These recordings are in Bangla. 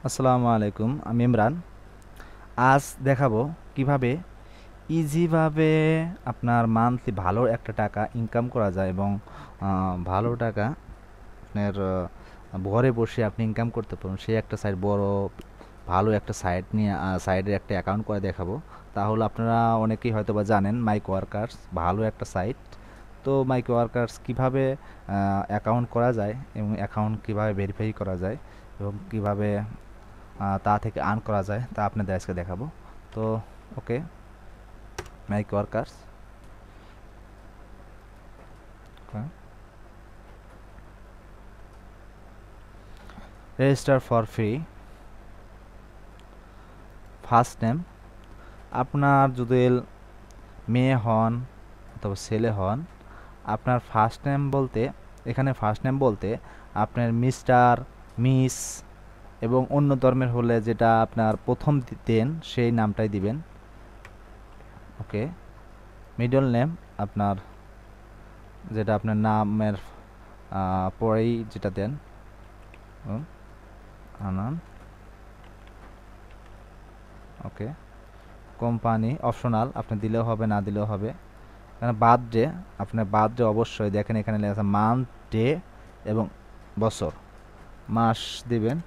আসসালামু আলাইকুম, আমি ইমরান। আজ দেখাবো কিভাবে ইজিভাবে আপনার মান্থলি ভালো একটা টাকা ইনকাম করা যায় এবং ভালো টাকা আপনার ঘরে বসে আপনি ইনকাম করতে পারেন সেই একটা সাইট বড় ভালো একটা সাইট নিয়ে সাইডের একটা অ্যাকাউন্ট করে দেখাবো। তাহলে আপনারা অনেকেই হয়তো বা জানেন মাইক ওয়ার্কার্স ভালো একটা সাইট। তো মাইক ওয়ার্কার্স কীভাবে অ্যাকাউন্ট করা যায় এবং অ্যাকাউন্ট কীভাবে ভেরিফাই করা যায় এবং কীভাবে তা থেকে আর্ন করা যায় তা আপনাদের আজকে দেখাবো। তো okay, Microworkers register for free. First name আপনার যদি মেয়ে হন অথবা ছেলে হন, আপনার ফার্স্ট নেম বলতে এখানে ফার্স্ট নেম বলতে আপনার মিস্টার, মিস এবং অন্য ধর্মের হলে যেটা আপনার প্রথম দেন সেই নামটাই দিবেন। ওকে, মিডল নেম আপনার যেটা আপনার নামের পরেই যেটা দেন। আনান। ওকে, কোম্পানি অপশনাল, আপনি দিলেও হবে না দিলেও হবে। এখানে বার্থডে, আপনার বার্থডে অবশ্যই দেখেন এখানে লেখা আছে মান্থ, ডে এবং বছর। মাস দিবেন,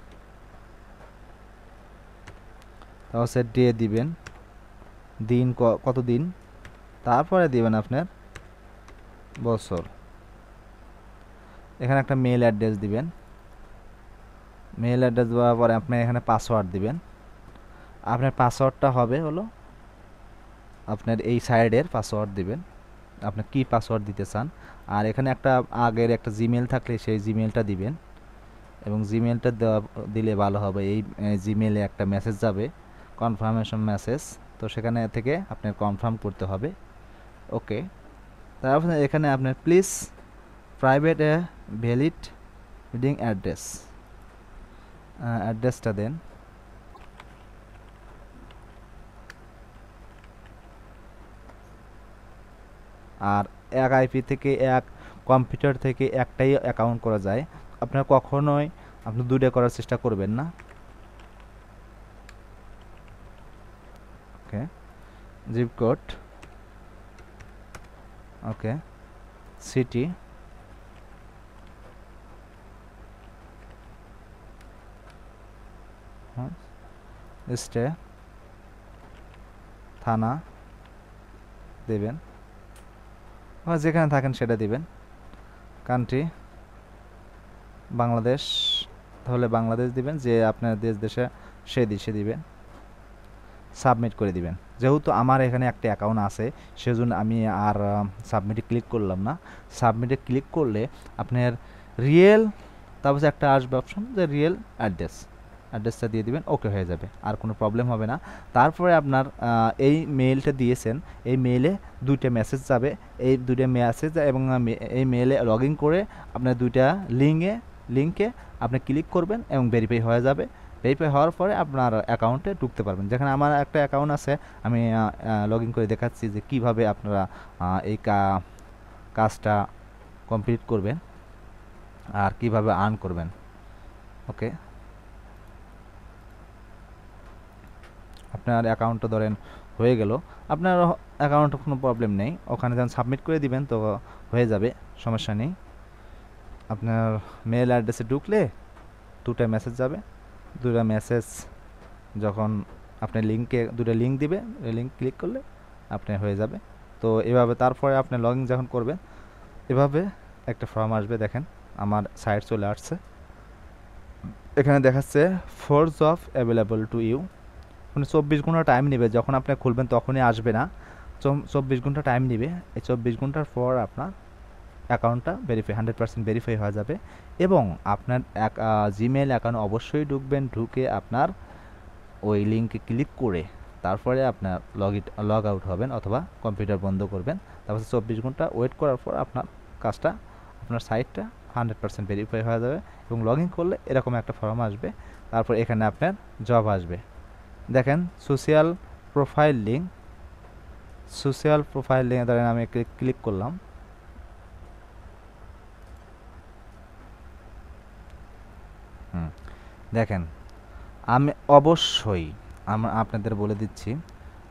তারপর ডে দিবেন, দিন কত দিন, তারপরে দিবেন আপনার বছর। এখানে একটা মেল অ্যাড্রেস দিবেন। মেল অ্যাড্রেস দেওয়ার পরে আপনি এখানে পাসওয়ার্ড দিবেন। আপনার পাসওয়ার্ডটা হবে হলো আপনার এই সাইডের পাসওয়ার্ড দিবেন, আপনি কি পাসওয়ার্ড দিতে চান। আর এখানে একটা আগের একটা জিমেল থাকলে সেই জিমেলটা দিবেন এবং জিমেলটা দিলে ভালো হবে। এই জিমেলে একটা মেসেজ যাবে, কনফার্মেশন মেসেজ। তো সেখানে থেকে আপনার কনফার্ম করতে হবে। ওকে, তারপর এখানে আপনার please private a valid bidding address, অ্যাড্রেসটা দেন। আর এক আইপি থেকে এক কম্পিউটার থেকে একটাই অ্যাকাউন্ট করা যায়, আপনার কখনোই আপনি দুইটা করার চেষ্টা করবেন না। ওকে, জিপ কোড, ওকে, সিটি, স্টে, থানা দেবেন, যেখানে থাকেন সেটা দিবেন। কান্ট্রি বাংলাদেশ, তাহলে বাংলাদেশ দিবেন, যে আপনার দেশে সেই দেশে দিবেন। সাবমিট করে দিবেন। যেহেতু আমার এখানে একটা অ্যাকাউন্ট আছে সেজন্য আমি আর সাবমিটে ক্লিক করলাম না। সাবমিটে ক্লিক করলে আপনার রিয়েল, তারপর একটা আসবে অপশন যে রিয়েল অ্যাড্রেসটা দিয়ে দিবেন, ওকে হয়ে যাবে, আর কোনো প্রবলেম হবে না। তারপরে আপনার এই মেইলটা দিয়েছেন, এই মেইলে দুইটা মেসেজ যাবে, এই দুইটা মেসেজ এবং এই মেইলে লগ ইন করে আপনার দুইটা লিঙ্কে আপনি ক্লিক করবেন এবং ভেরিফাই হয়ে যাবে। ভেরিফাই হওয়ার পরে আপনার অ্যাকাউন্টে ঢুকতে পারবেন। যেখানে আমার একটা অ্যাকাউন্ট আছে, আমি লগ ইন করে দেখাচ্ছি যে কিভাবে আপনারা এই কাজটা কমপ্লিট করবেন আর কিভাবে আর্ন করবেন। ওকে, আপনার অ্যাকাউন্টটা ধরেন হয়ে গেল, আপনার অ্যাকাউন্টে কোনো প্রবলেম নেই, ওখানে যখন সাবমিট করে দিবেন তো হয়ে যাবে, সমস্যা নেই। আপনার মেল অ্যাড্রেসে ঢুকলে দুটা মেসেজ যাবে, দুটা মেসেজ যখন আপনি দুটো লিঙ্ক দিবে, ওই লিঙ্ক ক্লিক করলে আপনি হয়ে যাবে। তো এভাবে তারপরে আপনি লগ ইন যখন করবেন এভাবে একটা ফর্ম আসবে, দেখেন আমার সাইট চলে আসছে, এখানে দেখাচ্ছে for job available to you. মানে 24 ঘন্টা টাইম নেবে, যখন আপনি খুলবেন তখনই আসবে না, 24 ঘন্টা টাইম নেবে। এই 24 ঘন্টার পর আপনার অ্যাকাউন্টটা 100% ভেরিফাই হয়ে যাবে এবং আপনার জিমেল অ্যাকাউন্ট অবশ্যই ঢুকবেন, ঢুকে আপনার ওই লিঙ্কে ক্লিক করে তারপরে আপনার লগ আউট হবেন অথবা কম্পিউটার বন্ধ করবেন। তারপর 24 ঘন্টা ওয়েট করার পর আপনার কাজটা, আপনার সাইটটা 100% ভেরিফাই হয়ে যাবে এবং লগ ইন করলে এরকম একটা ফর্ম আসবে। তারপর এখানে আপনার জব আসবে, দেখেন সোশ্যাল প্রোফাইল লিঙ্কে ধরেন আমি ক্লিক করলাম। দেখেন আমি অবশ্যই আপনাদের বলে দিচ্ছি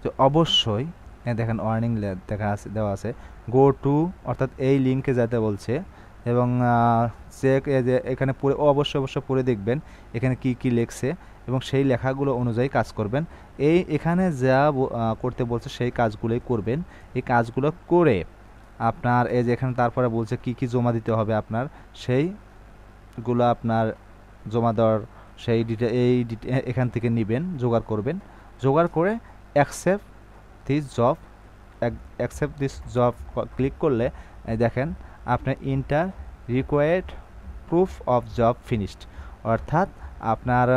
যে অবশ্যই দেখেন ওয়ার্নিং দেওয়া আছে গো টু, অর্থাৎ এই লিঙ্কে যেতে বলছে, এবং চেক যে এখানে পড়ে অবশ্যই পড়ে দেখবেন এখানে কি কি লেখছে এবং সেই লেখাগুলো অনুযায়ী কাজ করবেন। এখানে যা করতে বলছে সেই কাজগুলোই করবেন। এই কাজগুলো করে আপনার এই যে এখানে তারপরে বলছে কি কি জমা দিতে হবে আপনার, সেইগুলো আপনার জমা দেওয়ার সেই এখান থেকে নেবেন, জোগাড় করবেন। জোগাড় করে accept this job, accept this job click করলে দেখেন আপনার inter required proof of job finished, অর্থাৎ আপনার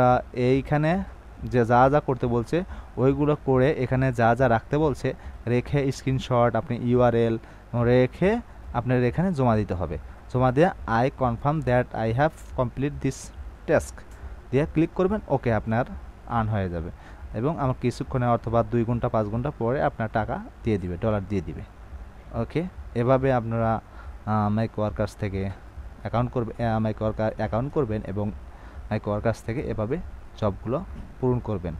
এইখানে যে যা যা করতে বলছে ওইগুলো করে এখানে যা যা রাখতে বলছে রেখে স্ক্রিনশট আপনি ইউআরএল রেখে আপনার এখানে জমা দিতে হবে। জমা দিয়ে I confirm that I have complete this task দিয়ে ক্লিক করবেন, ওকে আপনার আর্ন হয়ে যাবে এবং আমার কিছুক্ষণে অথবা 2 ঘন্টা 5 ঘন্টা পরে আপনার টাকা দিয়ে দিবে, ডলার দিয়ে দিবে। ওকে, এভাবে আপনারা মাইক ওয়ার্কার্স থেকে অ্যাকাউন্ট করবেন এবং মাইক ওয়ার্কার্স থেকে এভাবে জবগুলো পূরণ করবেন।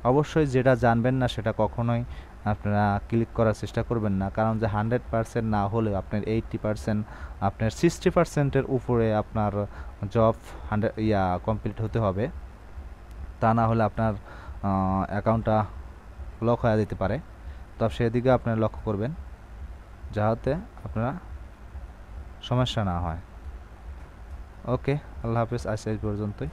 অবশ্যই যেটা জানবেন না সেটা কখনোই আপনারা ক্লিক করার চেষ্টা করবেন না, কারণ যে 100% না হলেও আপনার 80%, আপনার 60%-এর উপরে আপনার জব কমপ্লিট হতে হবে, তা না হলে আপনার অ্যাকাউন্টটা লক হয়ে যেতে পারে। তো সেদিকে আপনারা লক্ষ্য করবেন যাতে আপনারা সমস্যা না হয়। ওকে, আল্লাহ হাফেজ, আজ এই পর্যন্তই।